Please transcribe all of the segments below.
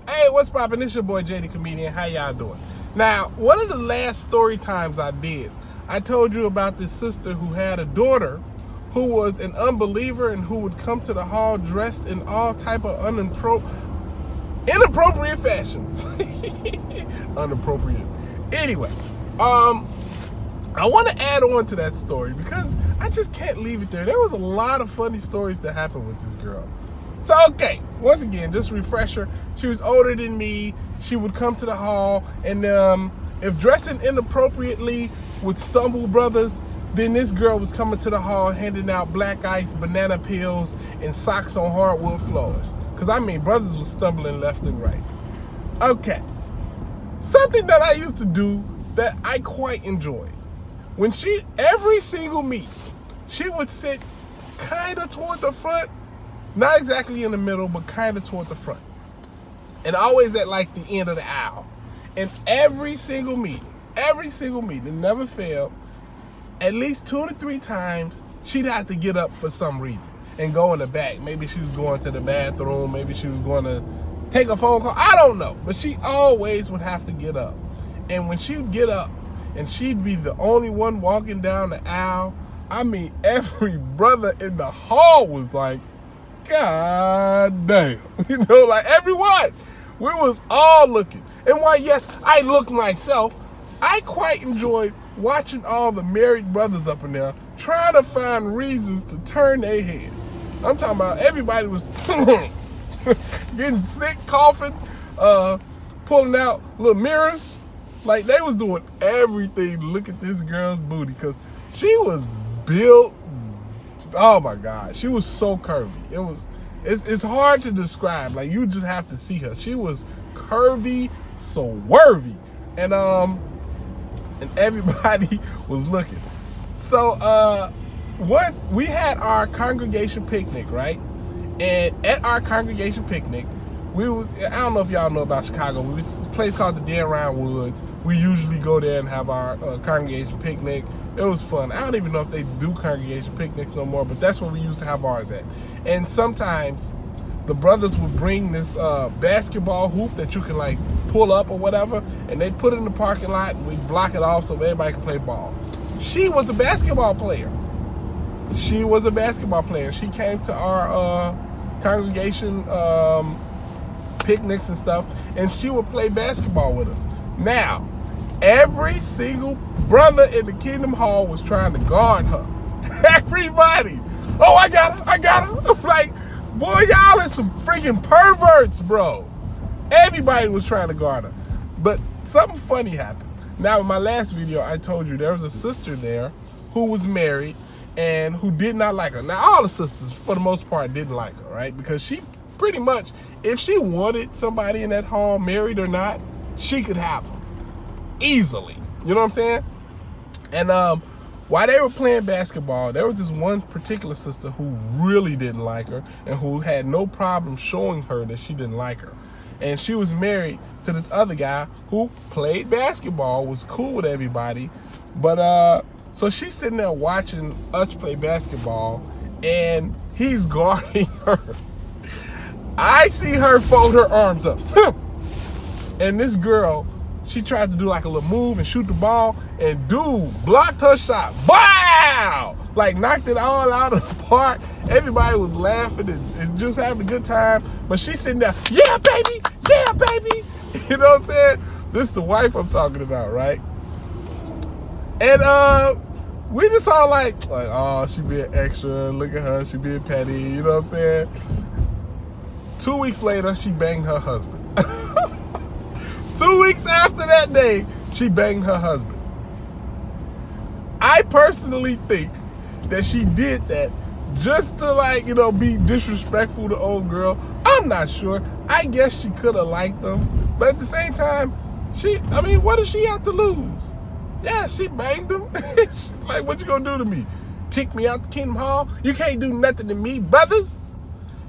Hey, what's poppin'? It's your boy JD Comedian. How y'all doing? Now, one of the last story times I did, I told you about this sister who had a daughter who was an unbeliever and who would come to the hall dressed in all type of inappropriate fashions. Inappropriate. Anyway, I want to add on to that story because I just can't leave it there. There was a lot of funny stories that happened with this girl. So, okay, once again, just a refresher. She was older than me. She would come to the hall, and if dressing inappropriately would stumble brothers, then this girl was coming to the hall handing out black ice, banana peels, and socks on hardwood floors. Because, I mean, brothers were stumbling left and right. Okay. Something that I used to do that I quite enjoyed. When every single meet, she would sit kind of toward the front, not exactly in the middle, but kind of toward the front. And always at like the end of the aisle. And every single meeting, it never failed, at least 2 to 3 times, she'd have to get up for some reason and go in the back. Maybe she was going to the bathroom, maybe she was going to take a phone call, I don't know. But she always would have to get up. And when she would get up, and she'd be the only one walking down the aisle, I mean, every brother in the hall was like, God damn. You know, like everyone. We was all looking. And while, yes, I looked myself, I quite enjoyed watching all the married brothers up in there trying to find reasons to turn their head. I'm talking about everybody was getting sick, coughing, pulling out little mirrors. Like, they was doing everything to look at this girl's booty because she was built. Oh my God, she was so curvy. It's hard to describe. Like, you just have to see her. She was curvy, so swervy, and everybody was looking. So we had our congregation picnic, right? And at our congregation picnic, I don't know if y'all know about Chicago. We was a place called the Den Round Woods. We usually go there and have our congregation picnic. It was fun. I don't even know if they do congregation picnics no more, but that's where we used to have ours at. And sometimes the brothers would bring this basketball hoop that you can like pull up or whatever, and they'd put it in the parking lot and we'd block it off so everybody could play ball. She was a basketball player. She came to our congregation picnics and stuff, and she would play basketball with us. Now, every single brother in the Kingdom Hall was trying to guard her. Everybody. Oh, I got her. I'm like, boy, y'all are some freaking perverts, bro. Everybody was trying to guard her. But something funny happened. Now, in my last video, I told you there was a sister there who was married and who did not like her. Now, all the sisters, for the most part, didn't like her, right? Because she pretty much, if she wanted somebody in that hall, married or not, she could have them easily. You know what I'm saying? And while they were playing basketball, there was this one particular sister who really didn't like her and who had no problem showing her that she didn't like her. And she was married to this other guy who played basketball, was cool with everybody. But so she's sitting there watching us play basketball, and he's guarding her. I see her fold her arms up. And this girl, she tried to do like a little move and shoot the ball, and dude blocked her shot. Wow! Like, knocked it all out of the park. Everybody was laughing and just having a good time. But she's sitting there, yeah, baby! Yeah, baby! You know what I'm saying? This is the wife I'm talking about, right? And we just all like, oh, she being extra. Look at her, she being petty. You know what I'm saying? 2 weeks later, she banged her husband. 2 weeks after that day, she banged her husband. I personally think that she did that just to, like, you know, be disrespectful to old girl. I'm not sure. I guess she could have liked them. But at the same time, what does she have to lose? Yeah, she banged him. Like, what you gonna do to me? Kick me out the Kingdom Hall? You can't do nothing to me, brothers.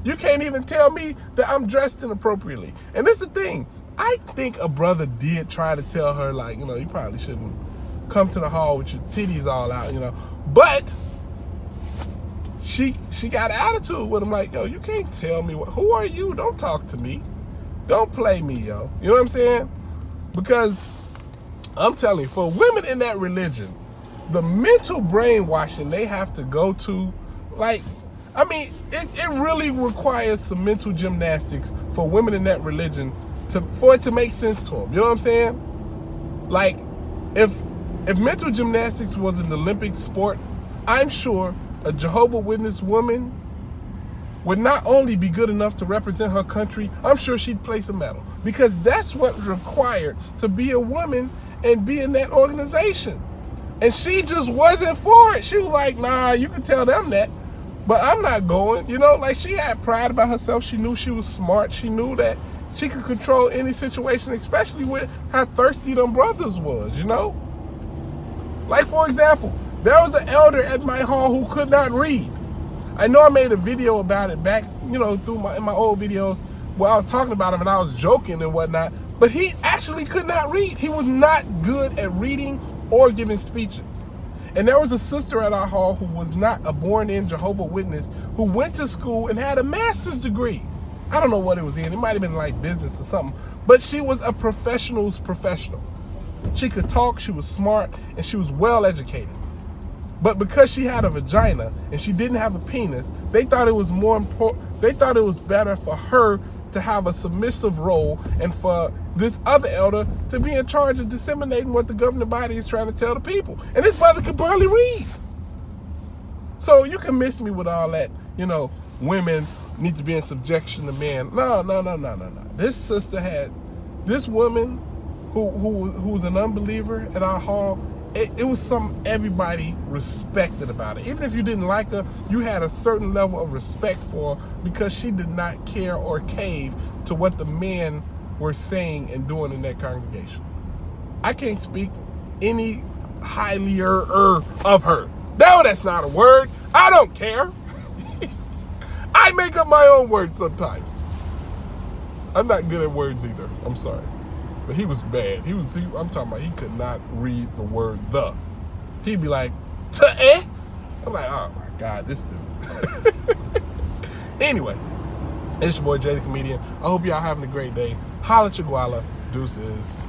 You can't even tell me that I'm dressed inappropriately. And this is the thing. I think a brother did try to tell her, like, you know, you probably shouldn't come to the hall with your titties all out, you know. But she got an attitude with him, like, yo, you can't tell me who are you? Don't talk to me. Don't play me, yo. You know what I'm saying? Because I'm telling you, for women in that religion, the mental brainwashing they have to go to, like, I mean, it really requires some mental gymnastics for women in that religion for it to make sense to them. You know what I'm saying? Like, if mental gymnastics was an Olympic sport, I'm sure a Jehovah Witness woman would not only be good enough to represent her country, I'm sure she'd place a medal. Because that's what's required to be a woman and be in that organization. And she just wasn't for it. She was like, nah, you can tell them that, but I'm not going. You know, like, she had pride about herself. She knew she was smart. She knew that she could control any situation, especially with how thirsty them brothers was, you know? Like, for example, there was an elder at my hall who could not read. I know I made a video about it back, you know, in my old videos where I was talking about him and I was joking and whatnot, but he actually could not read. He was not good at reading or giving speeches. And there was a sister at our hall who was not a born-in Jehovah Witness who went to school and had a master's degree. I don't know what it was in. It might have been like business or something, but she was a professional's professional. She could talk, she was smart, and she was well educated. But because she had a vagina and she didn't have a penis, they thought it was more important. They thought it was better for her to have a submissive role and for this other elder to be in charge of disseminating what the governing body is trying to tell the people. And this brother could barely read. So you can miss me with all that, you know, women need to be in subjection to men. No. This sister had, this woman who was an unbeliever at our hall, it was something everybody respected about her. Even if you didn't like her, you had a certain level of respect for her because she did not care or cave to what the men were saying and doing in that congregation. I can't speak any highlier of her. No, that's not a word. I don't care. I make up my own words sometimes. I'm not good at words either. I'm sorry. But he was bad. I'm talking about he could not read the word the. He'd be like, "Tuh-eh?" I'm like, oh my God, this dude. Anyway, it's your boy Jay the Comedian. I hope y'all having a great day. Holla at your guala. Deuces.